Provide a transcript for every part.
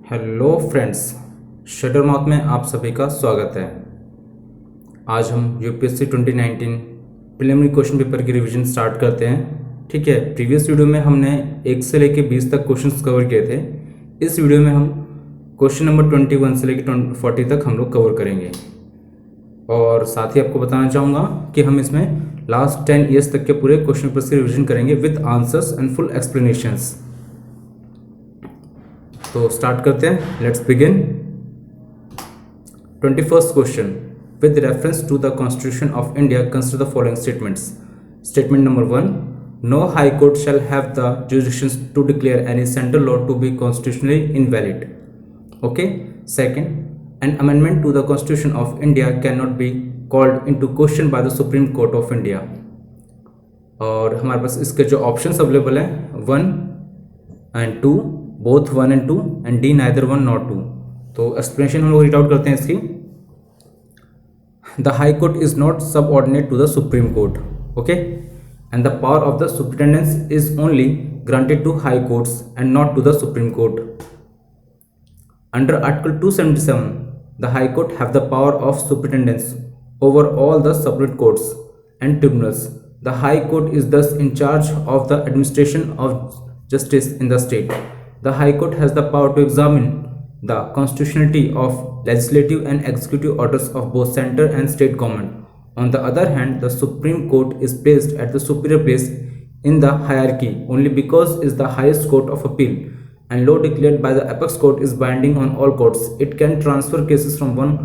Hello friends, shutter mouth में आप सभी का स्वागत है। आज हम यूपीएससी 2019 प्रीलिमिनरी क्वेश्चन पेपर की रिवीजन स्टार्ट करते हैं। ठीक है, प्रीवियस वीडियो में हमने 1 से लेकर 20 तक क्वेश्चंस कवर किए थे। इस वीडियो में हम क्वेश्चन नंबर 21 से लेकर 40 तक हम लोग कवर करेंगे। और साथ ही आपको बताना चाहूँगा कि हम इसमें लास्ट 10 ईयर्स तक के पूरे क्वेश्चन पेपर्स की रिविजन करेंगे with answers and full explanations. तो स्टार्ट करते हैं, let's begin. 21st question, with reference to the constitution of India consider the following statements. Statement number 1, no high court shall have the jurisdiction to declare any central law to be constitutionally invalid. Okay. Second, an amendment to the constitution of India can not be called into question by the supreme Court of India. और हमारे पास इसके जो options available हैं 1 and 2, both 1 and 2, and D neither 1 not 2। तो explanation हम लोग read out करते हैं इसकी। The high court is not subordinate to the supreme court, okay, and the power of the superintendence is only granted to high courts and not to the supreme court. Under article 277, the high court have the power of superintendence over all the subordinate courts and tribunals. The high court is thus in charge of the administration of justice in the state. The High Court has the power to examine the constitutionality of legislative and executive orders of both center and state government. On the other hand, the Supreme Court is placed at the superior place in the hierarchy only because it is the highest court of appeal, and law declared by the apex court is binding on all courts. It can transfer cases from one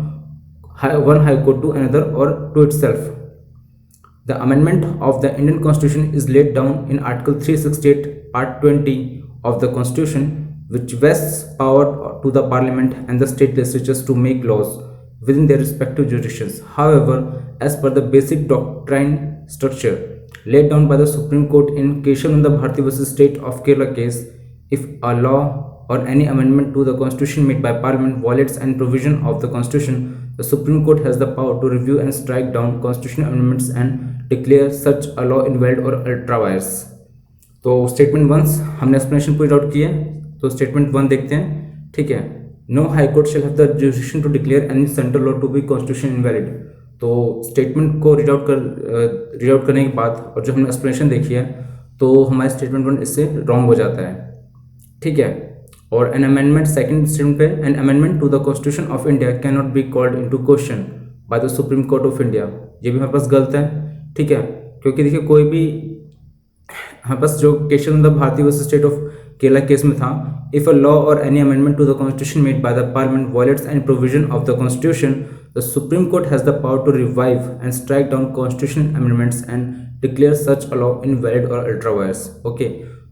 high court to another or to itself. The amendment of the Indian Constitution is laid down in Article 368, Part 20 of the Constitution, which vests power to the Parliament and the state legislatures to make laws within their respective jurisdictions. However, as per the basic doctrine structure laid down by the Supreme Court in Keshavananda Bharti vs. State of Kerala case, if a law or any amendment to the Constitution made by Parliament violates any provision of the Constitution, the Supreme Court has the power to review and strike down constitutional amendments and declare such a law invalid or ultra vires. तो statement 1 हमने explanation पूरी out की है, तो statement 1 देखते हैं। ठीक है, no high court shall have the jurisdiction to declare any central law to be constitution invalid. तो स्टेटमेंट को रीड आउट करने के बाद और जो हमने एक्सप्लेनेशन देखी है, तो हमारे स्टेटमेंट 1 इससे रॉन्ग हो जाता है। ठीक है, और एन अमेंडमेंट, सेकंड स्टेटमेंट पे, an amendment to the constitution of India can not be called into question by the supreme Court of India. ये भी हमारे पास गलत है। ठीक है, क्योंकि देखिए कोई भी हमारे पास जो Keshavananda Bharati versus state of Kerala case में था, इफ अ लॉ और any amendment to the Constitution made by the Parliament violates any provision of the Constitution, the supreme Court has the power to revive and strike down constitution amendments and declare such a law invalid और ultra vires. Okay,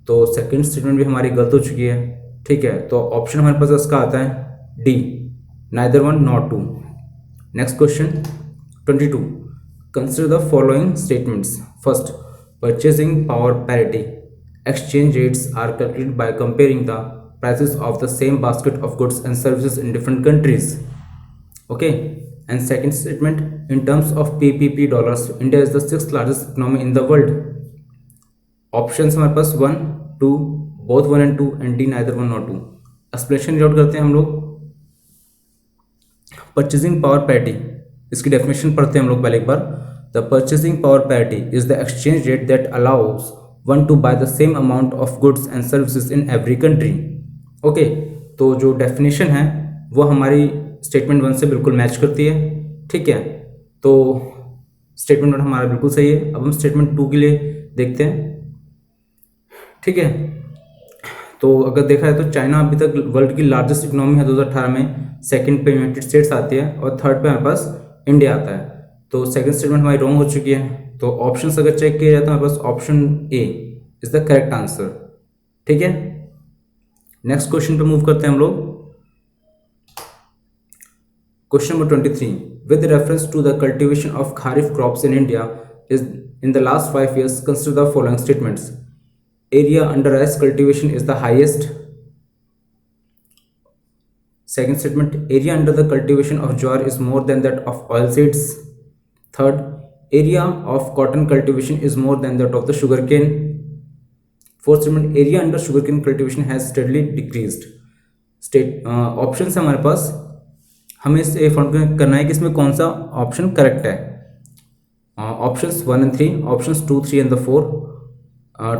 तो second statement भी हमारी गलत हो चुकी है। ठीक है, तो ऑप्शन हमारे पास इसका आता है D, neither 1 not 2। Next question 22, consider the following statements. First, purchasing power parity. Exchange rates are calculated by comparing the prices of the same basket of goods and services in different countries. Okay. And second statement, in terms of PPP dollars, India is the 6th largest economy in the world. Options हमारे पास 1, 2, both 1 and 2, and D neither 1 nor 2. Explanation read करते हैं हम लोग। Purchasing power parity, इसकी definition पढ़ते हैं हम लोग पहले एक बार। The purchasing power parity is the exchange rate that allows one to buy the same amount of goods and services in every country. Okay, तो जो डेफिनेशन है वो हमारी स्टेटमेंट 1 से बिल्कुल मैच करती है। ठीक है, तो स्टेटमेंट 1 हमारा बिल्कुल सही है। अब हम स्टेटमेंट 2 के लिए देखते हैं। ठीक है, तो अगर देखा है तो चाइना अभी तक वर्ल्ड की लार्जेस्ट इकोनॉमी है 2018 में, सेकंड पे यूनाइटेड स्टेट्स आती है और थर्ड पे हमारे पास इंडिया आता है। तो सेकंड स्टेटमेंट हमारी रॉन्ग हो चुकी है। तो ऑप्शंस अगर चेक किया जाए तो हमारे पास option A is the correct answer. ठीक है, नेक्स्ट क्वेश्चन पे मूव करते हैं हम लोग। Question number 23, with reference to the cultivation of kharif crops in India is in the last 5 years, consider the following statements. Area under rice cultivation is the highest. Second statement, area under the cultivation of jowar is more than that of oil seeds. Third, area of cotton cultivation is more than that of the sugarcane. Fourth statement, area under sugarcane cultivation has steadily decreased. Option है हमारे पास, हमें इसे find करना है कि इसमें कौन सा ऑप्शन करेक्ट है। Options 1 and 3, options 2, 3 and 4,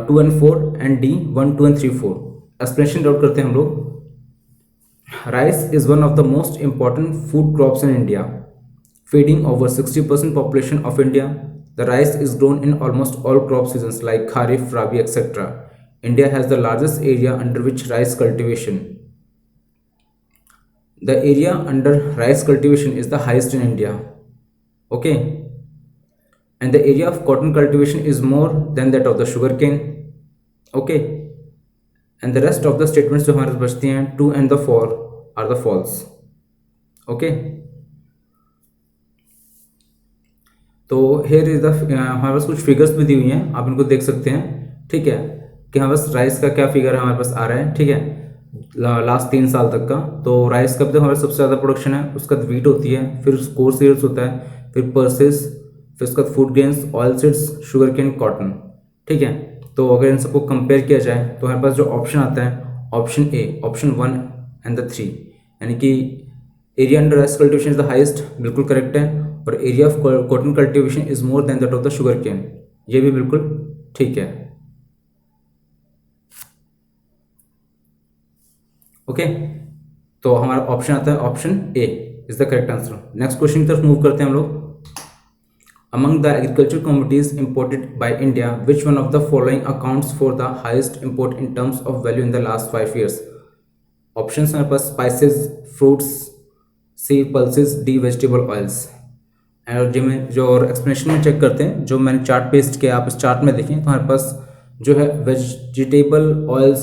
2 and 4 and D 1, 2 and 3, 4। Explanation doubt करते हैं हम लोग। Rice is one of the most important food crops in India, feeding over 60% population of India. The rice is grown in almost all crop seasons like Kharif, Rabi, etc. India has the largest area under which rice cultivation. The area under rice cultivation is the highest in India. Okay. And the area of cotton cultivation is more than that of the sugarcane. Okay. And the rest of the statements जो हमारे बचते हैं 2 and the 4 are the false. Okay. तो here is the हमारे पास कुछ figures भी दी हुई हैं, आप इनको देख सकते हैं। ठीक है, कि हमारे पास राइस का क्या फिगर है हमारे पास आ रहा है। ठीक है, लास्ट 3 साल तक का। तो राइस का भी तो हमारे सबसे ज़्यादा प्रोडक्शन है, उसका वीट होती है, फिर कोर्स सीरियल्स होता है, फिर पर्सेस, फिर उसका food grains, oil seeds, sugar cane, cotton. ठीक है, तो अगर इन सबको कंपेयर किया जाए तो हमारे पास जो ऑप्शन आता है ऑप्शन ए, ऑप्शन 1 and 3, यानी कि area under rice cultivation is the highest, बिल्कुल करेक्ट है। और area of cotton cultivation is more than that of the sugar cane, ये भी बिल्कुल ठीक है। ओके, तो हमारा ऑप्शन आता है option A is the correct answer. Next question की तरफ मूव करते हैं हम लोग। Among the agriculture commodities imported by India, which one of the following accounts for the highest import in terms of value in the last 5 years? Option हमारे पास spices, fruits, सी pulses, D vegetable oils. और जो और explanation में check करते हैं, जो मैंने chart paste किया, आप इस चार्ट में देखें तो हमारे पास जो है वेजिटेबल ऑयल्स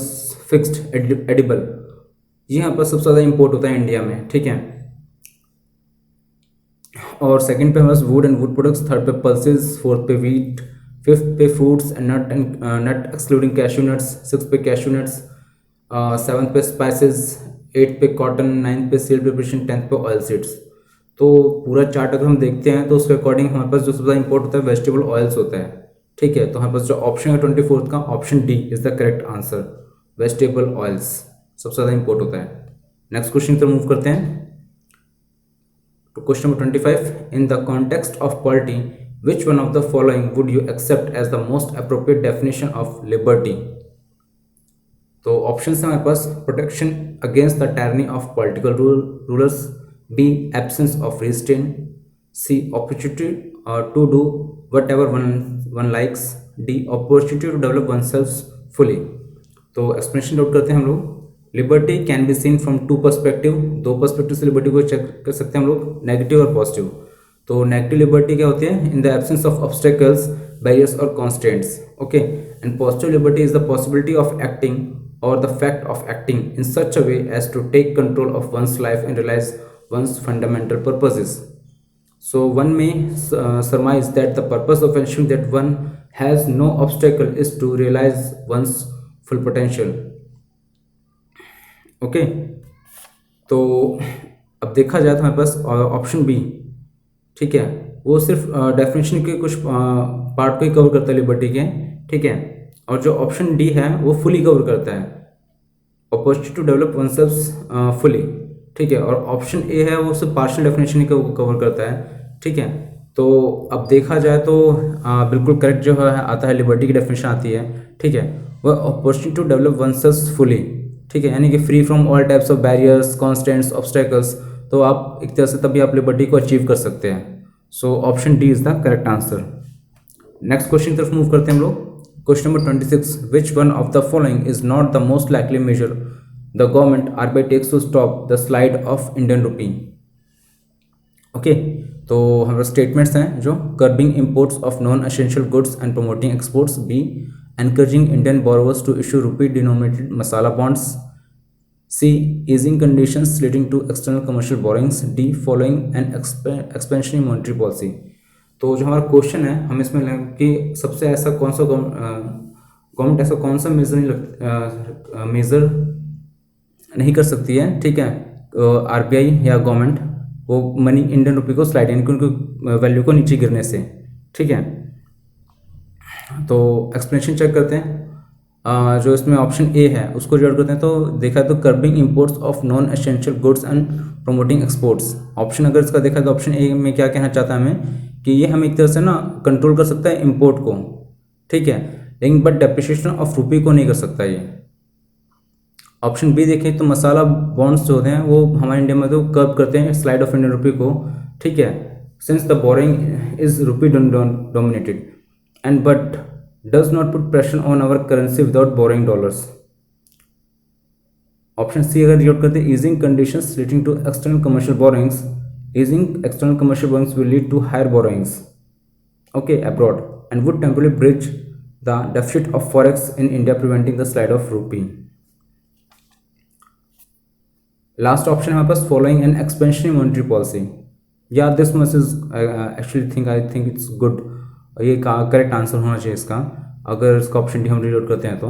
फिक्स्ड एडिबल, ये यहाँ पर सबसे ज़्यादा इंपोर्ट होता है इंडिया में। ठीक है, और सेकंड पे हमारे पास wood and wood products, third पे पल्सेस, फोर्थ पे वीट, फिफ्थ पे fruits and nut excluding cashew nuts, six पे कैश्यू नट्स, सेवन्थ पे स्पाइसेस, 8th पे कॉटन, 9th पे सीड प्रिपरेशन, 10th पे ऑयल सीड्स। तो पूरा चार्ट अगर हम देखते हैं तो उसके अकॉर्डिंग हमारे पास जो सबसे ज़्यादा इंपोर्ट होता है वेजिटेबल ऑयल्स होता है। ठीक है, तो हमारे पास जो ऑप्शन है 24th का option D is the correct answer, vegetable oils सबसे ज़्यादा इंपोर्ट होता है। नेक्स्ट क्वेश्चन की तरफ मूव करते हैं। तो question number 25, in the context of polity which one of the following would you accept as the most appropriate definition of liberty? तो ऑप्शन है हमारे पास protection against the tyranny of political rulers, B, absence of restraint, C, opportunity to do whatever one likes, D, opportunity to develop oneself fully। तो explanation note करते हैं हम लोग। Liberty can be seen from 2 perspective, 2 perspective से liberty को check कर सकते हैं हम लोग, नेगेटिव और पॉजिटिव। तो नेगेटिव लिबर्टी क्या होती है? In the absence of obstacles, barriers और constants. Okay, and positive liberty is the possibility of acting और the fact of acting in such a way as to take control of one's life and realise one's fundamental purposes. So one may surmise that the purpose of ensuring that one has no obstacle is to realize one's full potential. Okay, तो अब देखा जाए तो हमारे पास option B, ठीक है, वो सिर्फ डेफिनेशन के कुछ पार्ट को ही कवर करता है लिबर्टी के। ठीक है, और जो ऑप्शन डी है वो फुली कवर करता है, opportunity to develop oneself fully. ठीक है, और ऑप्शन ए है वो सिर्फ पार्शियल डेफिनेशन को कवर करता है। ठीक है, तो अब देखा जाए तो बिल्कुल करेक्ट जो है आता है लिबर्टी की डेफिनेशन आती है। ठीक है, वह opportunity to develop oneself fully. ठीक है, यानी कि free from all types of barriers, constants, obstacles. तो आप एक तरह से तभी आप लिबर्टी को अचीव कर सकते हैं। So option D is the correct answer. Next question की तरफ मूव करते हैं हम लोग। Question number 26, which one of the following is not the most likely major the government RBI takes to stop the slide of Indian rupee? Okay, तो हमारे statements हैं जो curbing imports of non essential goods and promoting exports, B encouraging Indian borrowers to issue rupee denominated masala bonds, C easing conditions leading to external commercial borrowings, D following an expansionary monetary policy. तो जो हमारा question है हम इसमें लें कि सबसे ऐसा कौन सा गवर्नमेंट ऐसा कौन सा मेजर नहीं कर सकती है। ठीक है, आरबीआई या गवर्नमेंट वो मनी इंडियन रुपी को स्लाइड, यानी कि उनकी वैल्यू को नीचे गिरने से। ठीक है, तो एक्सप्लेनेशन चेक करते हैं। जो इसमें ऑप्शन ए है उसको रीड करते हैं, तो देखा तो curbing imports of non essential goods and promoting exports. Option अगर इसका देखा तो ऑप्शन ए में क्या कहना चाहता है हमें कि ये हम एक तरह से ना कंट्रोल कर सकता है इंपोर्ट को, ठीक है, लेकिन बट डेप्रिसिएशन ऑफ रुपी को नहीं कर सकता ये। ऑप्शन बी देखें तो मसाला बॉन्ड्स जो होते हैं वो हमारे इंडिया में तो कर्ब करते हैं स्लाइड ऑफ इंडियन रुपी को, ठीक है, since the boring is rupee dominated and but does not put pressure on our currency without borrowing dollars. Option C अगर रीड करते हैं easing conditions relating to external commercial borrowings, easing external commercial borrowings will lead to higher borrowings, okay, abroad and would temporarily bridge the deficit of forex in India, preventing the slide of rupee. Last option हमारे पास following an expansionary monetary policy. Yeah, this much is I think it's good. ये correct answer होना चाहिए इसका, अगर इसका option D हम read out करते हैं तो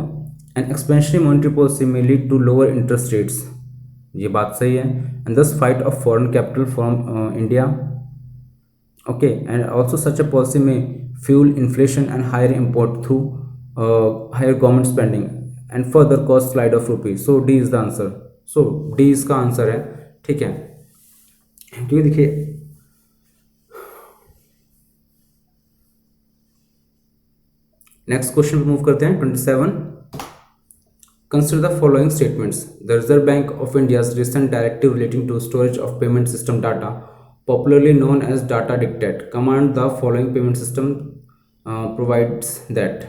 an expansionary monetary policy may lead to lower interest rates, ये बात सही है, and thus flight of foreign capital from India, okay, and also such a policy may fuel inflation and higher import through higher government spending and further cost slide of rupee. So D is the answer, so D इसका answer है, ठीक है। ठीक है, देखिए next question पे move करते हैं 27। Consider the following statements. The Reserve Bank of India's recent directive relating to storage of payment system data, popularly known as data dictate, command the following payment system provides that.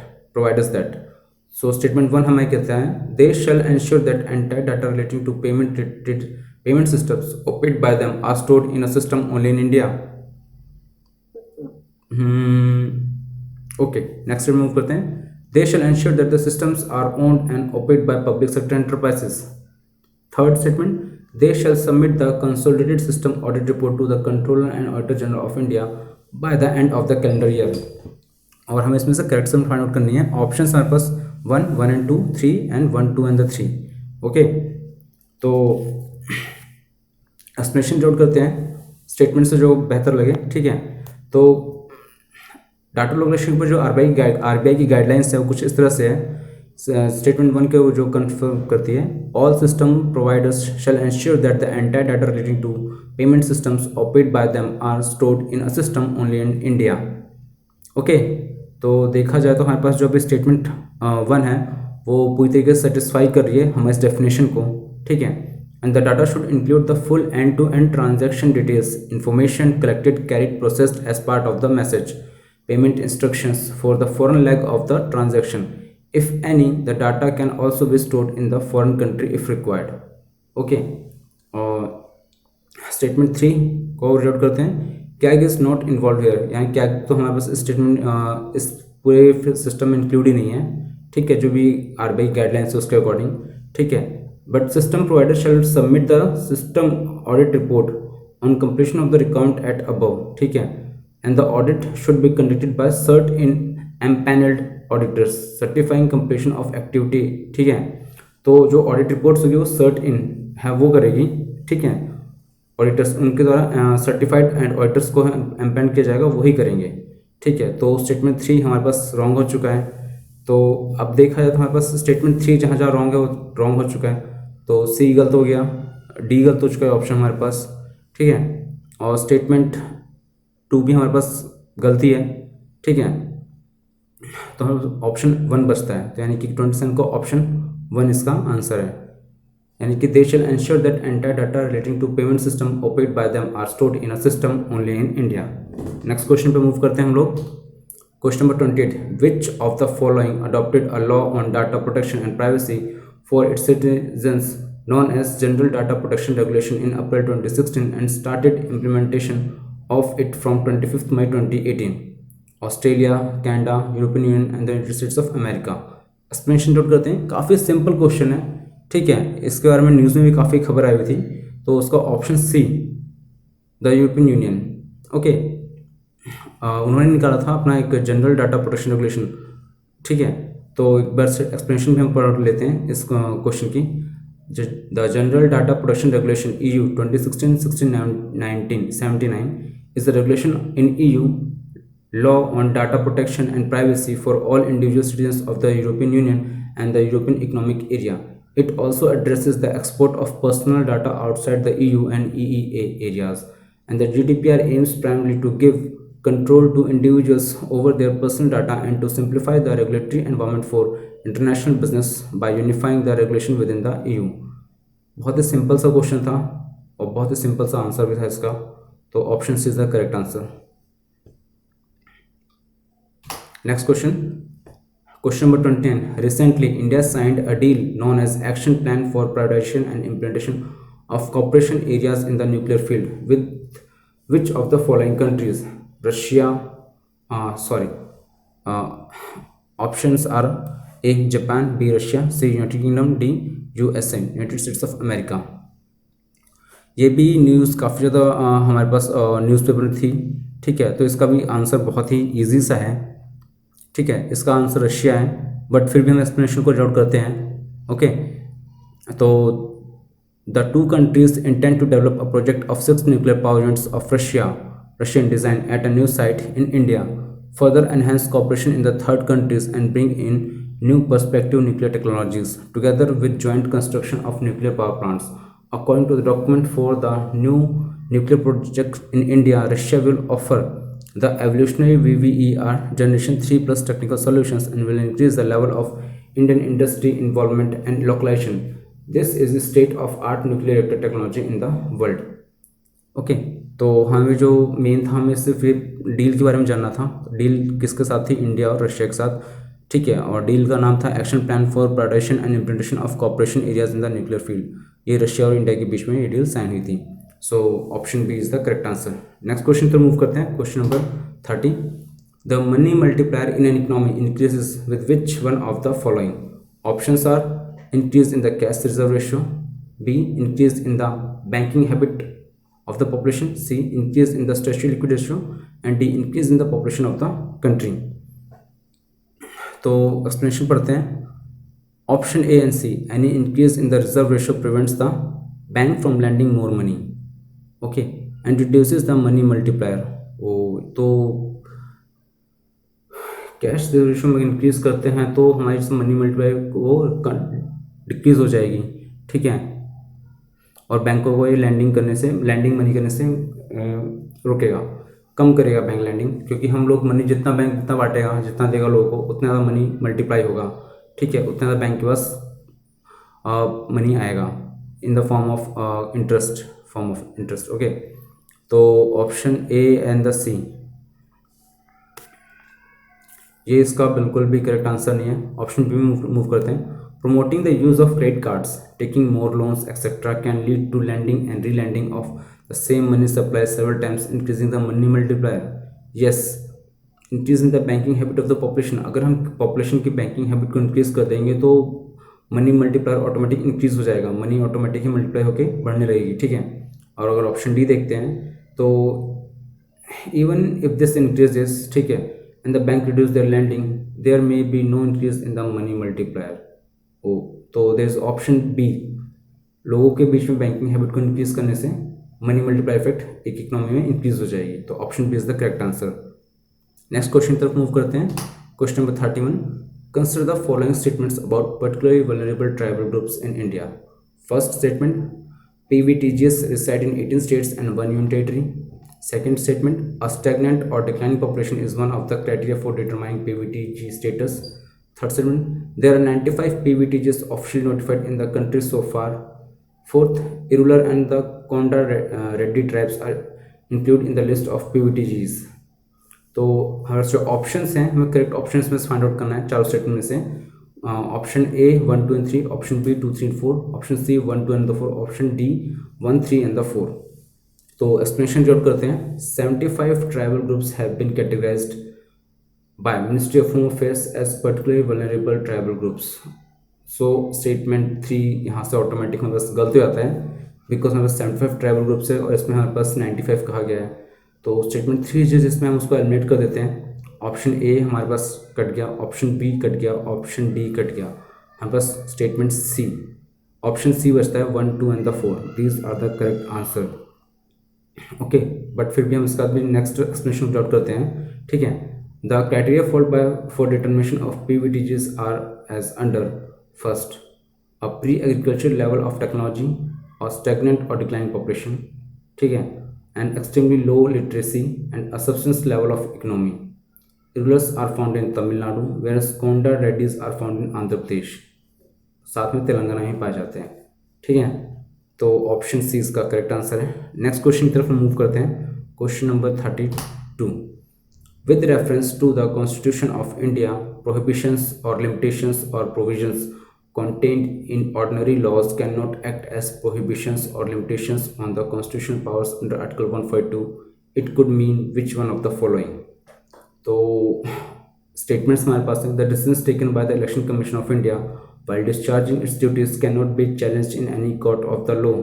So statement 1 हमें कहता है they shall ensure that entire data relating to payment systems operated by them are stored in a system only in India. Okay, next move करते हैं। They shall ensure that the systems are owned and operated by public sector enterprises. Third statement, they shall submit the consolidated system audit report to the Controller and Auditor General of India by the end of the calendar year. और हमें इसमें से correct sum find out करनी है। Option हमारे पास 1, 1 and 2, 3 and 1, 2 and 3। Okay, तो explanation जोड़ करते हैं स्टेटमेंट से जो बेहतर लगे, ठीक है। तो डाटा लोकेशन पर जो आरबीआई की गाइडलाइंस है वो कुछ इस तरह से है। स्टेटमेंट 1 के वो जो कन्फर्म करती है, all system providers shall ensure that the entire data relating to payment systems operate by them are stored in a system only in India. Okay, तो देखा जाए तो हमारे पास जो भी स्टेटमेंट 1 है वो पूरी तरीके से सेटिस्फाई कर रही है हमारे इस डेफिनेशन को, ठीक है। And the data should include the full end to end transaction details, information collected carried processed as part of the message, payment instructions for the foreign leg of the transaction. If any, the data can also be stored in the foreign country if required. Okay. Statement 3 को read करते हैं। CAG is not involve here, यानी CAG तो हमारे पास statement इस पूरे system में include ही नहीं है, ठीक है, जो भी आरबीआई गाइडलाइंस है उसके अकॉर्डिंग, ठीक है। But system provider shall submit the system audit report on completion of the account at above, ठीक है। And the audit should be conducted by cert in empaneled auditors certifying completion of activity, ठीक है। तो जो audit reports होगी वो CERT In है वो करेगी, ठीक है, ऑडिटर्स उनके द्वारा सर्टिफाइड एंड ऑडिटर्स को एम्पैन किया जाएगा, वही करेंगे, ठीक है। तो स्टेटमेंट 3 हमारे पास रॉन्ग हो चुका है। तो अब देखा जाए तो हमारे पास स्टेटमेंट 3 जहाँ जहाँ रॉन्ग है वो रॉन्ग हो चुका है। तो सी गलत हो गया, डी गलत हो चुका है ऑप्शन हमारे पास, ठीक है, और स्टेटमेंट 2 भी हमारे पास गलती है, ठीक है। तो ऑप्शन 1 बचता है, तो यानी कि 27 को ऑप्शन 1 इसका आंसर है, यानी कि they shall ensure that entire data relating to payment system operate by them are stored in a system only in India. Next question पे मूव करते हैं हम लोग। Question number 28, which of the following adopted a law on data protection and privacy for its citizens known as General Data Protection Regulation in April 2016 and started implementation of it from 25th May 2018. Australia, Canada, European union and the United states of America. Explanation note करते हैं, काफ़ी simple question है, ठीक है। इसके बारे में news में भी काफ़ी खबर आई हुई थी। तो उसका option C, the European Union, okay, उन्होंने निकाला था अपना एक जनरल डाटा प्रोटेक्शन रेगुलेशन, ठीक है। तो एक बार एक्सप्लेनेशन भी हम पढ़ लेते हैं इस क्वेश्चन की। The general data protection regulation EU 2016-1979 is a regulation in EU law on data protection and privacy for all individual citizens of the European Union and the European Economic Area. It also addresses the export of personal data outside the EU and EEA areas. And the GDPR aims primarily to give control to individuals over their personal data and to simplify the regulatory environment for international business by unifying the regulation within the EU. बहुत ही simple सा question था और बहुत ही simple सा answer भी था इसका, तो option C is the correct answer. Next question, question number 20. Recently, India signed a deal known as Action Plan for Prioritization and Implementation of Cooperation Areas in the Nuclear Field with which of the following countries? Russia, options are A. Japan, B. Russia, C. United Kingdom, D. USA, United States of America. ये भी news काफ़ी ज़्यादा हमारे पास newspaper में थी. ठीक है, तो इसका भी आंसर बहुत ही ईजी सा है. ठीक है, इसका आंसर रशिया है, बट फिर भी हम एक्सप्लेनेशन को रीड करते हैं. ओके, तो the two countries intend to develop a project of 6 nuclear power units of Russian design at a new site in India, further enhance cooperation in the third countries and bring in new perspective nuclear technologies together with joint construction of nuclear power plants. According to the document for the new nuclear project in India, Russia will offer the evolutionary VVER Generation 3+ technical solutions and will increase the level of Indian industry involvement and localization. This is the state-of-art nuclear reactor technology in the world. Okay, तो हमें जो main था, हमें सिर्फ ये deal के बारे में जानना था. डील किसके साथ थी? इंडिया और रशिया के साथ. ठीक है, और डील का नाम था action plan for prioritisation and implementation of cooperation areas in the nuclear field. ये रशिया और इंडिया के बीच में ये डील साइन हुई थी. So option B is the correct answer. Next question पर मूव करते हैं. Question number 30. The money multiplier in an economy increases with which one of the following? Options are increase in the cash reserve ratio, B increase in the banking habit of the population, C increase in the statutory liquid ratio and D increase in the population of the country. तो explanation पढ़ते हैं. Option A and C, any increase in the reserve ratio prevents the bank from lending more money, okay, and reduces the money multiplier. तो cash ratio में increase करते हैं तो हमारी money multiplier वो डिक्रीज हो जाएगी. ठीक है, और बैंकों को ये लैंडिंग मनी करने से रोकेगा, कम करेगा बैंक लैंडिंग, क्योंकि हम लोग मनी जितना बैंक जितना बांटेगा, जितना देगा लोगों को, उतना ज़्यादा मनी मल्टीप्लाई होगा. ठीक है, उतना ज़्यादा बैंक के पास मनी आएगा in the form of interest. Okay, तो ऑप्शन ए एंड द सी, ये इसका बिल्कुल भी करेक्ट आंसर नहीं है. ऑप्शन बी में मूव करते हैं. Promoting the use of credit cards, taking more loans etcetera can lead to lending and relending of the same money supply several times, increasing the money multiplier. Yes, increase in the banking habit of the population. अगर हम population की banking habit को increase कर देंगे तो money multiplier automatic increase हो जाएगा, money automatic ही multiply होकर बढ़ने लगेगी. ठीक है, और अगर ऑप्शन डी देखते हैं तो इवन इफ दिस इंक्रीजेस, ठीक है, and the bank reduce their lending, there may be no increase in the money multiplier. तो देयर इज ऑप्शन बी, लोगों के बीच में बैंकिंग हैबिट को इंक्रीज करने से मनी मल्टीप्लायर इफेक्ट एक इकोनॉमी में इंक्रीज हो जाएगी. तो option B is the correct answer. Next question तरफ मूव करते हैं. Question number 31. Consider the following statements about particularly vulnerable tribal groups in India. First statement, PVTGs reside in 18 states and 1 union territory. Second statement, a stagnant or declining population is one of the criteria for determining PVTG status. Third statement, there are 95 PVTGs officially notified in the country so far. Fourth, Irregular and the Konda Reddy tribes are included in the list of PVTGs. तो हमारे जो options हैं, हमें correct options में find out करना है चारों statement में से. Option A 1, 2 and 3, option B 2, 3 and 4, option C 1, 2 and 4, option D 1, 3 and 4. तो एक्सप्लेनेशन जॉट करते हैं. 75 tribal groups have been categorised by ministry of home affairs as particularly vulnerable tribal groups. So statement 3 यहाँ से automatic हमारे पास गलत हो जाता है, बिकॉज हमारे पास 75 ट्राइबल ग्रुप्स है और इसमें हमारे पास 95 कहा गया है. तो स्टेटमेंट 3 जिसमें हम उसको एलिमिनेट कर देते हैं. ऑप्शन ए हमारे पास कट गया, ऑप्शन बी कट गया, ऑप्शन डी कट गया. हमारे पास स्टेटमेंट सी, ऑप्शन सी बचता है 1, 2 and 4. These are the correct answer. Okay, but फिर भी हम इसका भी नेक्स्ट एक्सप्लेनेशन आउट करते हैं. ठीक है, the criteria followed by for determination of PVTGs are as under. First, a pre agriculture level of technology और स्टेगनेंट और डिक्लाइनिंग पॉपुलेशन, ठीक है, and extremely low literacy and a subsistence level of economy. Irulas are found in Tamil Nadu where Konda Reddis are found in Andhra Pradesh. साथ में तेलंगाना में पाए जाते हैं. ठीक है, तो ऑप्शन सी इसका करेक्ट आंसर है. नेक्स्ट क्वेश्चन की तरफ मूव करते हैं. Question number 32. With reference to the Constitution of India, prohibitions or limitations or provisions contained in ordinary laws cannot act as prohibitions or limitations on the constitutional powers under Article 142. It could mean which one of the following? तो statements हमारे पास हैं. The decisions taken by the Election Commission of India while discharging its duties cannot be challenged in any court of the law.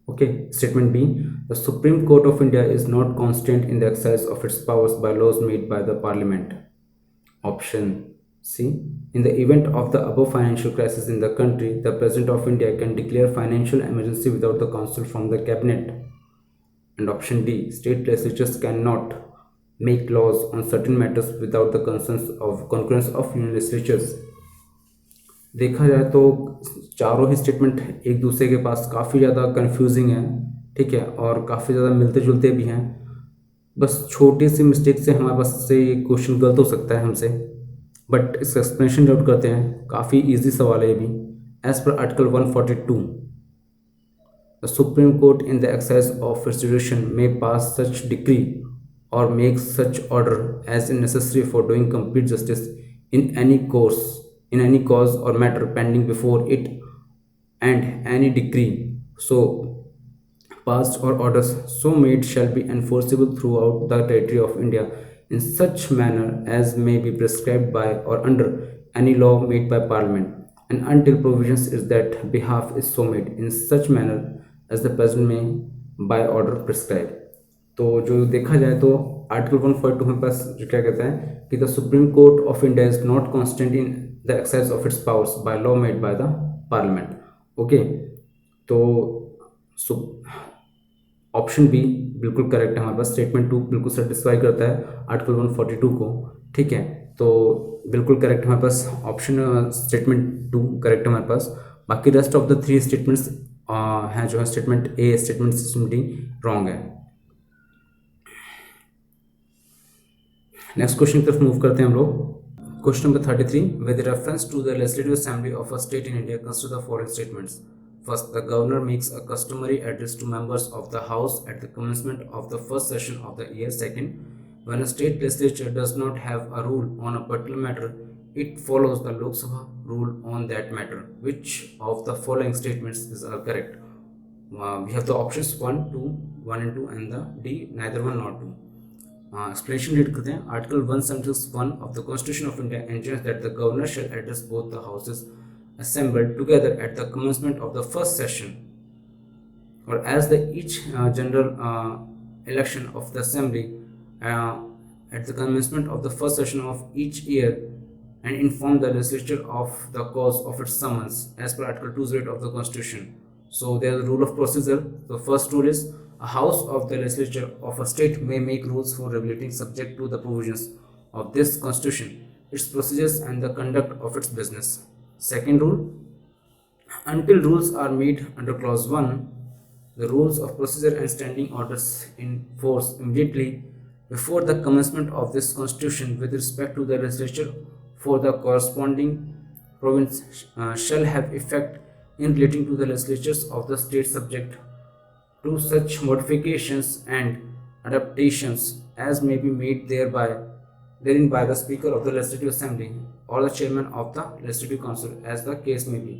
Okay, statement B. The Supreme Court of India is not constrained in the exercise of its powers by laws made by the Parliament. Option C. In the event of the above financial crisis in the country, the President of India can declare financial emergency without the counsel from the Cabinet. And option D. State legislatures cannot make laws on certain matters without the concurrence of union legislatures. देखा जाए तो चारों ही statement एक दूसरे के पास काफ़ी ज़्यादा confusing है. ठीक है, और काफ़ी ज़्यादा मिलते जुलते भी हैं. बस छोटी सी मिस्टेक से हमारे पास से ये क्वेश्चन गलत हो सकता है हमसे, बट इसका एक्सप्लेनेशन जरूर करते हैं. काफ़ी इजी सवाल है ये भी. As per article 142, the supreme court in the exercise of its jurisdiction may pass such decree और make such order as is necessary for doing complete justice in any cause or matter pending before it, and any decree so passed or orders so made shall be enforceable throughout the territory of India in such manner as may be prescribed by or under any law made by Parliament, and until provisions is that behalf is so made in such manner as the President may by order prescribe. तो जो देखा जाए तो article 142 में पास जो क्या कहता है कि the supreme Court of India is not constant in the exercise of its powers by law made by the parliament. Okay, तो ऑप्शन बी बिल्कुल करेक्ट है हमारे पास. स्टेटमेंट 2 बिल्कुल सेटिस्फाई करता है आर्टिकल 142 को. ठीक है, तो बिल्कुल करेक्ट है हमारे पास. ऑप्शन स्टेटमेंट 2 करेक्ट है हमारे पास. बाकी रेस्ट ऑफ द 3 स्टेटमेंट्स हैं जो है statement A, statement D wrong है. नेक्स्ट क्वेश्चन की तरफ मूव करते हैं हम लोग. Question number 33. With reference to the legislative assembly of a state in India consider the following statements. First, the governor makes a customary address to members of the house at the commencement of the first session of the year. Second, when a state legislature does not have a rule on a particular matter, it follows the Lok Sabha rule on that matter. Which of the following statements is correct? We have the options 1 and 2 and the D, neither one nor two. Explanation read करते हैं. Article 171 of the Constitution of India ensures that the governor shall address both the houses assembled together at the commencement of the first session, or as the each general election of the assembly at the commencement of the first session of each year, and inform the legislature of the cause of its summons as per Article 208 of the Constitution. So there is a rule of procedure. The first rule is a house of the legislature of a state may make rules for regulating subject to the provisions of this constitution, its procedures and the conduct of its business. Second rule, until rules are made under clause 1, the rules of procedure and standing orders in force immediately before the commencement of this constitution with respect to the legislature for the corresponding province shall have effect in relating to the legislatures of the state subject to such modifications and adaptations as may be made therein by the Speaker of the Legislative Assembly or the Chairman of the Legislative Council, as the case may be.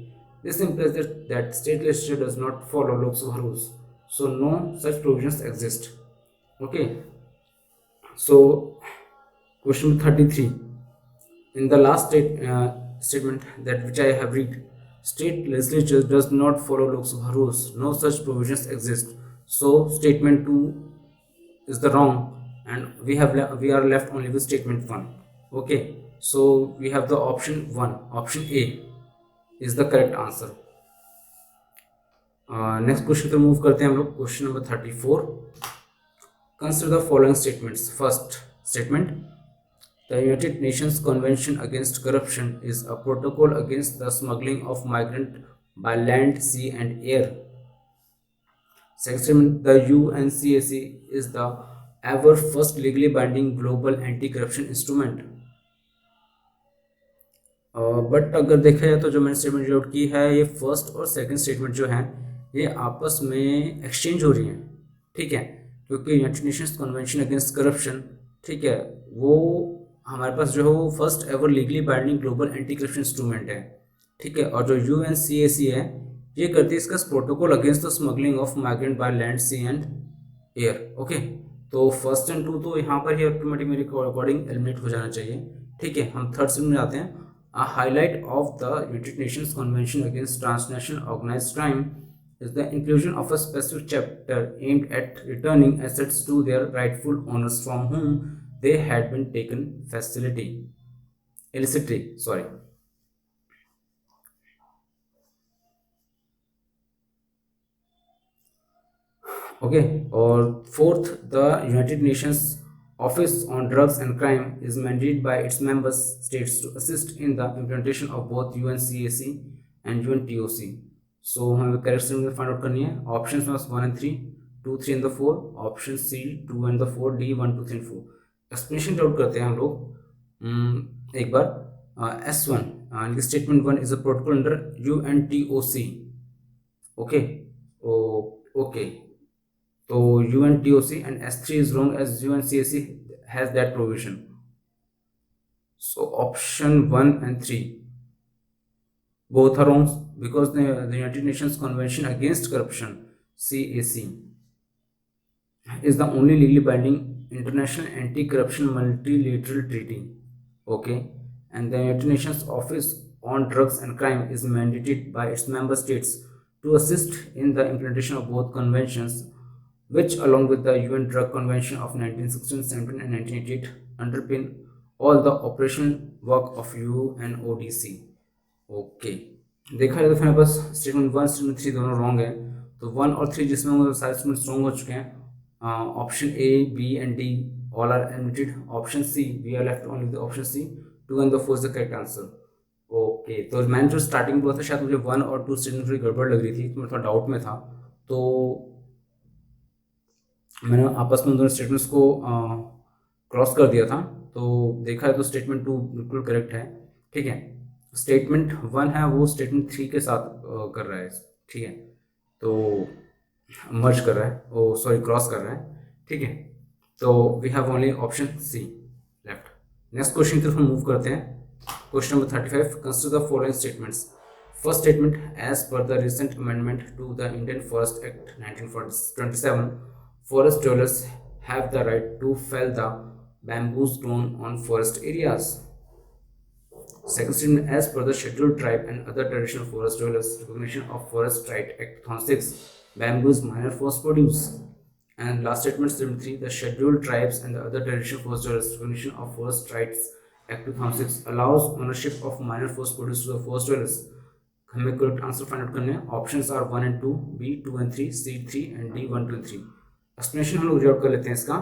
This implies that state legislature does not follow Lok Sabha rules, so no such provisions exist. Okay, so question 33. In the last statement that which I have read, state legislature does not follow Lok Sabha rules. No such provisions exist. So statement 2 is the wrong, and we are left only with statement 1. Okay, so we have the option 1. Option A is the correct answer. Next question पे move करते हैं हम लोग. Question number 34. Consider the following statements. First statement, The United Nations Convention Against Corruption is a protocol against the smuggling of migrants by land, sea, and air. Second, the UNCAC is the ever first legally binding global anti-corruption instrument. But अगर देखा जाए तो जो मैंने statement read out की है ये first और सेकंड स्टेटमेंट जो है ये आपस में एक्सचेंज हो रही हैं, ठीक है, क्योंकि United Nations convention against corruption, ठीक है, वो हमारे पास जो है वो first ever legally binding global anti corruption instrument है, ठीक है, और जो यूएनसीएसी है ये करती है इसका protocol against the smuggling of migrant by land, sea and air. Okay, तो फर्स्ट एंड टू तो यहाँ पर ही ऑटोमेटिक मेरे अकॉर्डिंग एलिमिनेट हो जाना चाहिए, ठीक है। हम थर्ड स्टेटमेंट में जाते हैं। A highlight of the United Nations Convention Against Transnational Organized Crime is the inclusion of a specific chapter aimed at returning assets to their rightful owners from whom they had been taken illicitly. Sorry. Okay, or fourth, the United Nations Office on Drugs and Crime is mandated by its member states to assist in the implementation of both UNCAC and UNTOC. So हमें correct statement find out करनी है। Options में 1 and 3, 2, 3 and the 4, option C 2 and the 4, D 1, 2, 3 and 4। Explanation out करते हैं हम लोग एक बार। S1 statement 1 is a protocol under UNTOC। Okay, okay, तो UNTOC and S3 is wrong as UNCAC has that provision. So option 1 and 3 both are wrong because the United Nations Convention Against Corruption CAC is the only legally binding international anti-corruption multilateral treaty. Okay, and the United Nations Office on Drugs and Crime is mandated by its member states to assist in the implementation of both conventions, which along with the UN Drug Convention of 1916, 17 and 1988 underpin all the operational work of UNODC. Okay, देखा जाए तो फिर मेरे पास statement 1 statement 3 दोनों wrong है, तो 1 और 3 जिसमें वो सारे स्टेटमेंट्स रॉन्ग हो चुके हैं। Option A, B and D all are admitted. Option C, we are left only with option C, 2 and the 4 is the correct answer. Okay, तो मैंने जो स्टार्टिंग बोला था शायद मुझे 1 और 2 स्टेटमेंट थोड़ी गड़बड़ लग रही थी, तो मैं थोड़ा डाउट में था, तो मैंने आपस में दोनों स्टेटमेंट्स को क्रॉस कर दिया था। तो देखा है तो स्टेटमेंट 2 बिल्कुल करेक्ट है, ठीक है। स्टेटमेंट 1 है वो स्टेटमेंट 3 के साथ कर रहा है, ठीक है, तो मर्ज कर रहा है, ओ सॉरी क्रॉस कर रहा है, ठीक है। तो we have only option C left. Next question की तरफ हम मूव करते हैं। Question number 35, consider the following statements. First statement, as per the recent amendment to the Indian forest act 1927, forest dwellers have the right to fell the bamboos grown on forest areas. Second statement, as per the scheduled tribe and other traditional forest dwellers recognition of Forest Right Act 2006, bamboo is minor forest produce. And last statement, statement 3, the scheduled tribes and the other traditional forest dwellers recognition of Forest Rights Act 2006 allows ownership of minor forest produce to the forest dwellers. हमें correct answer find out करने हैं। Options are 1 and 2, B 2 and 3, C 3 and D 1 2 and 3। Explanation हम लोग read out कर लेते हैं इसका।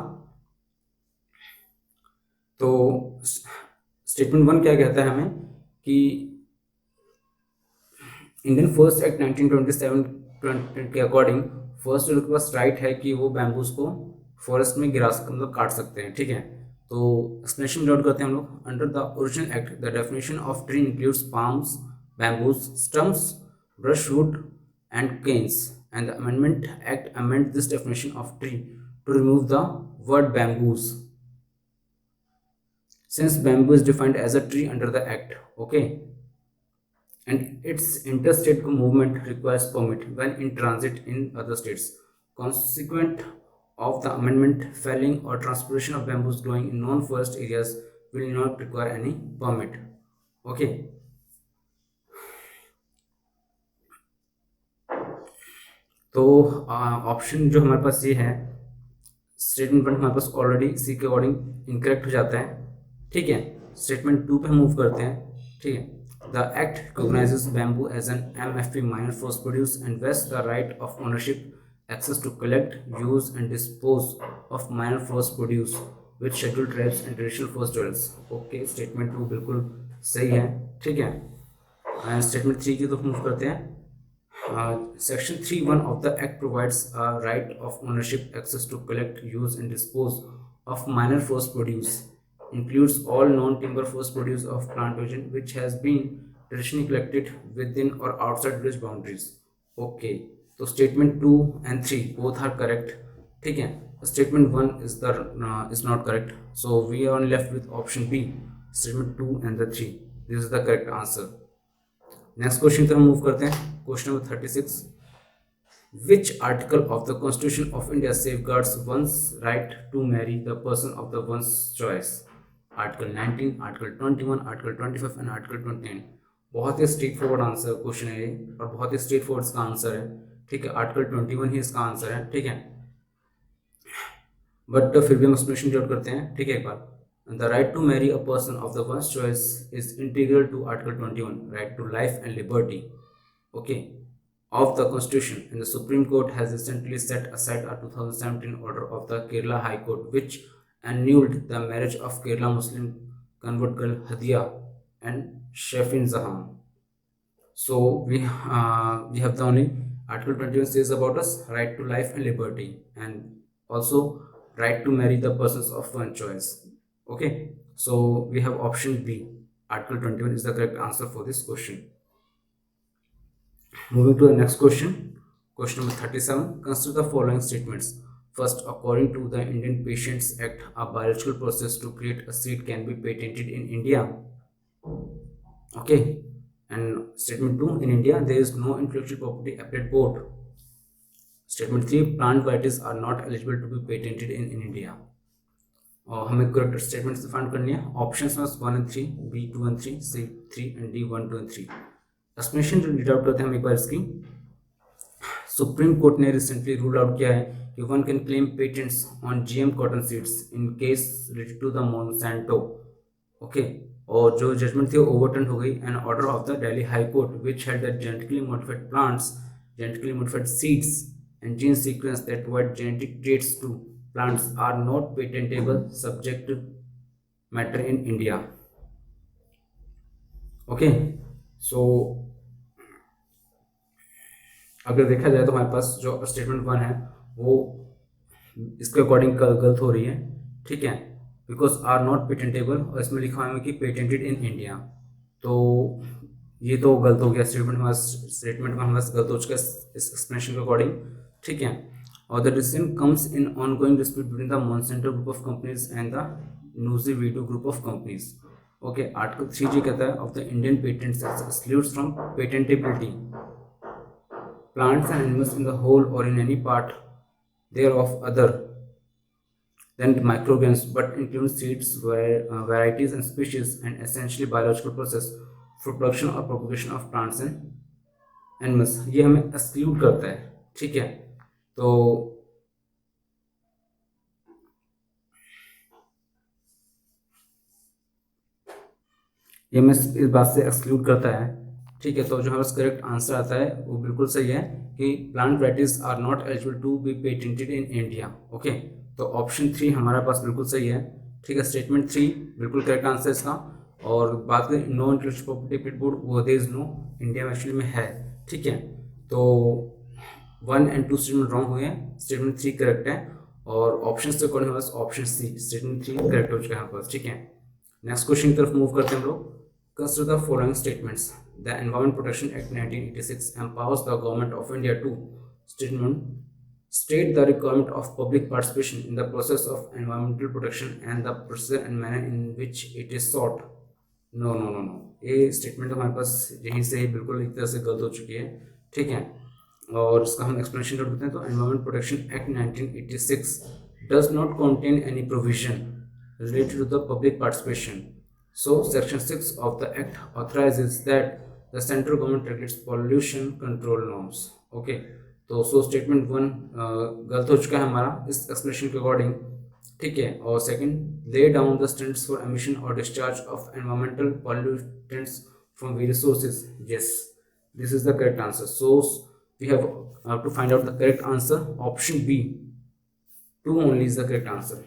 तो स्टेटमेंट 1 क्या कहता है हमें कि इंडियन फॉरेस्ट एक्ट 1927 के अकॉर्डिंग फॉरेस्ट डीलर के पास राइट है कि वो बैम्बूज को फॉरेस्ट में गिरा सकते, मतलब काट सकते हैं, ठीक है। तो एक्सप्लेनेशन रीड आउट करते हैं हम लोग। Under the original act the definition of tree includes palms, bamboos, stumps, brushwood and canes, and the Amendment Act amends this definition of tree to remove the word bamboos, since bamboo is defined as a tree under the act, okay, and its interstate movement requires permit when in transit in other states. Consequent of the amendment, felling or transportation of bamboos growing in non-forest areas will not require any permit, okay. तो option जो हमारे पास ये है statement 1 हमारे पास already सी के according incorrect हो जाता है, ठीक है। स्टेटमेंट 2 पे मूव करते हैं, ठीक है। The act recognises bamboo as an MFP minor forest produce and vest the right of ownership, access to collect, use and dispose of minor forest produce with schedule tribes and traditional forest dwellers. Okay, statement 2 बिल्कुल सही है, ठीक है। Statement 3 की तरफ move करते हैं। Section 3(1) of the Act provides a right of ownership, access to collect, use, and dispose of minor forest produce, includes all non-timber forest produce of plantation which has been traditionally collected within or outside village boundaries. Okay, तो statement 2 and 3 both are correct. ठीक है, statement 1 is not correct, so we are left with option B, statement 2 and the 3. This is the correct answer. Next question की तरफ move करते हैं। Question number 36, which article of the constitution of India safeguards one's right to marry the person of the one's choice? Article 19, article 21, article 25 and article 29। बहुत ही straightforward answer question है ये, और बहुत ही स्ट्रेट फॉरवर्ड इसका answer है, ठीक है। आर्टिकल 21 ही इसका आंसर है, ठीक है, बट फिर भी हम एक्सप्लेनेशन जरूर करते हैं, ठीक है। एक बार, the right to marry a person of the one's choice is integral to Article 21, right to life and liberty, okay, of the Constitution, and the Supreme Court has recently set aside a 2017 order of the Kerala High Court which annulled the marriage of Kerala Muslim convert girl Hadia and Shafin Zahan. So we have the only Article 21 says about us right to life and liberty, and also right to marry the persons of one choice. Okay, so we have option B, article 21 is the correct answer for this question. Moving to the next question, question number 37, consider the following statements. First, according to the Indian Patients Act, a biological process to create a seed can be patented in India. Okay, and statement 2, in India there is no intellectual property appellate board. Statement 3, plant varieties are not eligible to be patented in India. और हमें correct statements find करनी है। Options में 1 and 3, B 2 and 3, C 3 and D 1 2 and 3। Explanation जो read out करते हैं हम एक बार इसकी। सुप्रीम कोर्ट ने रिसेंटली रूल आउट किया है कि one can claim patents on GM cotton seeds in case related to the Monsanto. Okay, और जो जजमेंट थी वो ओवरटर्न हो गई, and order of the Delhi high court which held that genetically modified plants, genetically modified seeds and gene sequence that provide genetic traits to plants are not patentable subject matter in India. Okay, so अगर देखा जाए तो हमारे पास जो statement 1 है वो इसके अकॉर्डिंग गलत हो रही है, ठीक है, बिकॉज आर नॉट पेटेंटेबल, और इसमें लिखा हुआ है कि पेटेंटेड इन इंडिया, तो ये तो गलत हो गया। स्टेटमेंट में हमारे पास गलत हो चुका है इस एक्सप्लेनेशन के अकॉर्डिंग, ठीक है। और the decision comes in ongoing dispute between the Monsanto group of companies and the Nuzivedo group of companies. Okay, Article 3G कहता है of the Indian Patents Act excludes from patentability plants and animals in the whole or in any part thereof other than microorganisms, but includes seeds, varieties and species, and essentially biological process for production or propagation of plants and animals। ये हमें exclude करता है, ठीक है। तो ये मैं इस बात से एक्सक्लूड करता है, ठीक है। तो जो हमारा करेक्ट आंसर आता है वो बिल्कुल सही है कि plant varieties are not eligible to be patented in India. Okay, तो ऑप्शन 3 हमारा पास बिल्कुल सही है, ठीक है। स्टेटमेंट 3 बिल्कुल करेक्ट आंसर इसका। और बात करें नो इंटेलेक्चुअल प्रॉपर्टी एपेट बोर्ड, वो देयर इज नो, इंडिया में एक्चुअली में है, ठीक है। तो 1 and 2 स्टेटमेंट रॉन्ग हुए हैं, स्टेटमेंट 3 करेक्ट है, और ऑप्शन से अकॉर्डिंग हमारे पास ऑप्शन सी स्टेटमेंट 3 करेक्ट हो चुका है हमारे पास, ठीक है। नेक्स्ट क्वेश्चन की तरफ मूव करते हैं हम लोग। Consider the following statements. The environment protection act 1986 empowers the government of India to state the requirement of public participation in the process of environmental protection and the procedure and manner in which it is sought। No no no no, ये statement हमारे पास यहीं से ही बिल्कुल एक तरह से गलत हो चुकी है, ठीक है। और इसका हम एक्सप्लेनेशन कर देते हैं। तो environment protection act 1986 does not contain any provision related to the public participation. So section 6 of the act authorizes that the central government regulates pollution control norms। okay, तो सो स्टेटमेंट 1 गलत हो चुका है हमारा इस एक्सप्लेनेशन के अकॉर्डिंग, ठीक है। और second, lay down the standards for emission और discharge of environmental pollutants from various sources. Yes, this is the correct answer. So we have to find out the correct answer। Option B 2 only is the correct answer।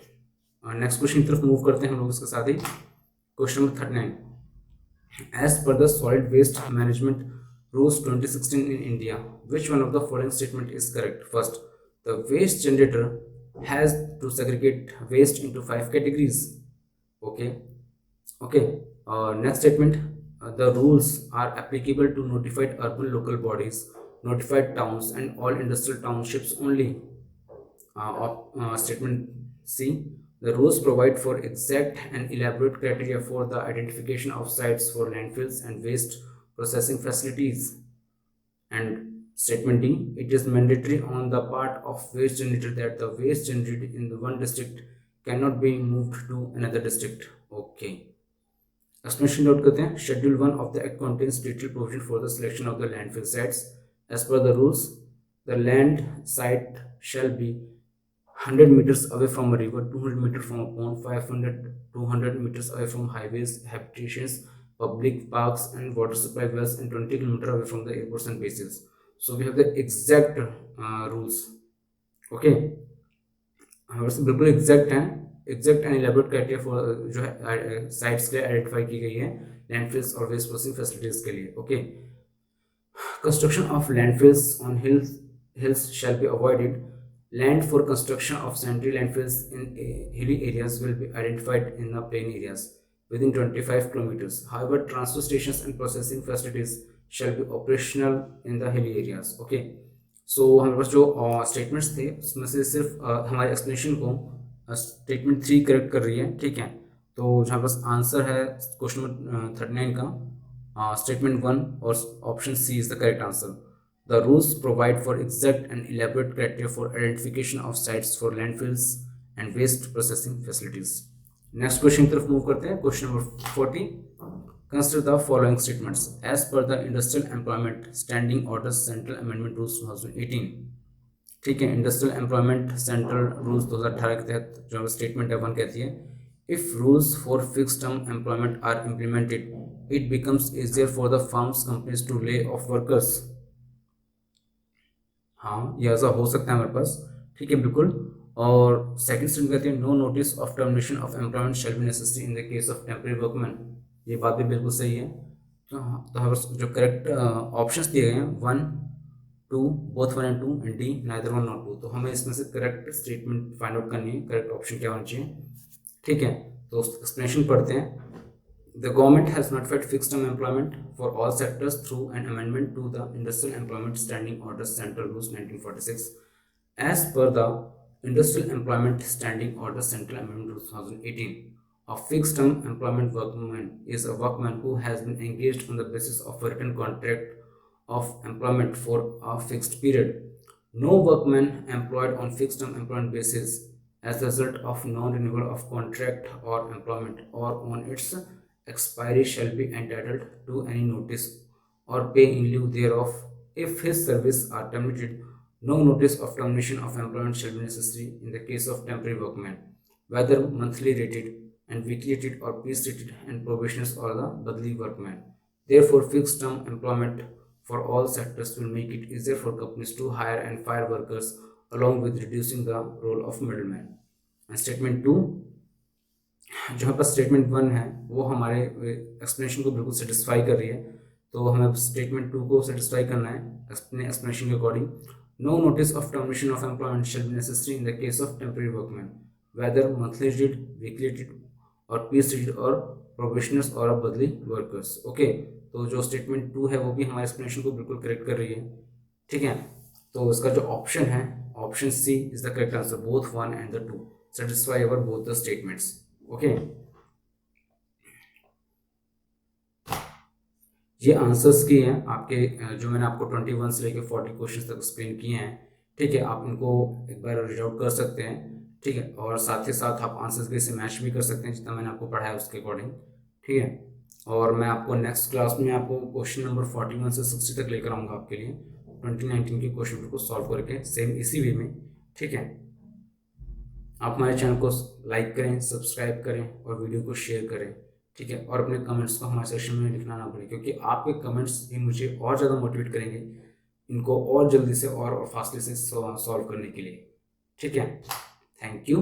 Next question की तरफ move करते हैं हम लोग इसके साथ ही। Question number 39, as per the solid waste management rules 2016 in India, which one of the following statement is correct? First, the waste generator has to segregate waste into 5 categories. Okay. Next statement, the rules are applicable to notified urban local bodies, notified towns, and all industrial townships only. Statement C, the rules provide for exact and elaborate criteria for the identification of sites for landfills and waste processing facilities. And statement D, it is mandatory on the part of waste generator that the waste generated in the one district cannot be moved to another district. Okay. Explanation note करते हैं. Schedule 1 of the Act contains detailed provision for the selection of the landfill sites. As per the rules, the land site shall be 100 meters away from a river, 200 meters from a pond, 200 meters away from highways, habitations, public parks, and water supply wells, and 20 kilometers away from the airports and bases. So we have the exact rules. Okay, बिल्कुल exact हैं, exact and elaborate criteria for जो है sites के लिए identify की गई है landfills और वेस्ट प्रोसेसिंग फैसिलिटीज के लिए. Okay, construction of landfills on hills shall be avoided. Land for construction of sanitary landfills in hilly areas will be identified in the plain areas within 25 kilometers. However, transfer stations and processing facilities shall be operational in the hilly areas. Okay. सो हमारे पास जो statements थे उसमें से सिर्फ हमारे explanation को statement 3 correct कर रही है. ठीक है, तो जहाँ पास आंसर है क्वेश्चन नंबर 39 का स्टेटमेंट 1 और option C is the correct answer. The rules provide for exact and elaborate criteria for identification of sites for landfills and waste processing facilities. Next question की तरफ मूव करते हैं. Question number 40, consider the following statements as per the Industrial Employment Standing Orders Central Amendment Rules 2018. ठीक है, industrial employment central rules 2018 के तहत जो statement है 1 कहती है, if rules for fixed term employment are implemented it becomes easier for the firms companies to lay off workers. हाँ, ये ऐसा हो सकता है हमारे पास. ठीक है, बिल्कुल. और सेकंड स्टेटमेंट कहती है no notice of termination of employment shall be necessary in the case of temporary workman. ये बात भी बिल्कुल सही है. तो हमारे जो करेक्ट ऑप्शंस दिए गए हैं 1, 2, both 1 and 2 and D neither 1 not 2. तो हमें इसमें से करेक्ट स्टेटमेंट फाइंड आउट करनी है, करेक्ट ऑप्शन क्या होना चाहिए. ठीक है, तो एक्सप्लेनेशन पढ़ते हैं. The government has notified fixed term employment for all sectors through an amendment to the industrial employment standing order central rules 1946. As per the industrial employment standing order central amendment rules 2018, a fixed term employment workman is a workman who has been engaged on the basis of a written contract of employment for a fixed period. No workman employed on fixed term employment basis as a result of non-renewal of contract or employment or on its expiry shall be entitled to any notice or pay in lieu thereof. If his service are terminated, no notice of termination of employment shall be necessary in the case of temporary workmen, whether monthly rated and weekly rated or piece rated and probationers or the badli workman. Therefore, fixed term employment for all sectors will make it easier for companies to hire and fire workers along with reducing the role of middleman. And statement 2, जहाँ पर statement 1 है वो हमारे explanation को बिल्कुल satisfy कर रही है, तो हमें स्टेटमेंट 2 को सेटिस्फाई करना है अपने एक्सप्लेनेशन के according. No notice of termination of employment shall be necessary in the case of temporary workman, whether monthly rated, weekly rated और पीस रेटेड और प्रोबेशनर्स और बदली वर्कर्स. ओके, तो जो स्टेटमेंट 2 है वो भी हमारे एक्सप्लेनेशन को बिल्कुल करेक्ट कर रही है. ठीक है, तो इसका जो ऑप्शन है option C is the correct answer. Both 1 and 2 satisfy our both the statements. Okay, ये आंसर्स की हैं आपके जो मैंने आपको 21 से लेकर 40 क्वेश्चन तक एक्सप्लेन किए हैं. ठीक है, आप इनको एक बार रीड आउट कर सकते हैं. ठीक है, और साथ ही साथ आप आंसर्स के से मैच भी कर सकते हैं जितना मैंने आपको पढ़ाया उसके अकॉर्डिंग. ठीक है, और मैं आपको नेक्स्ट क्लास में आपको क्वेश्चन नंबर 41 से 60 तक लेकर आऊँगा आपके लिए 2019 के क्वेश्चन को सॉल्व करके सेम इसी वे में. ठीक है, आप हमारे चैनल को लाइक करें, सब्सक्राइब करें और वीडियो को शेयर करें. ठीक है, और अपने कमेंट्स को हमारे सेक्शन में लिखना ना भूलें क्योंकि आपके कमेंट्स ही मुझे और ज़्यादा मोटिवेट करेंगे इनको और जल्दी से और फास्टली से सॉल्व करने के लिए. ठीक है, थैंक यू.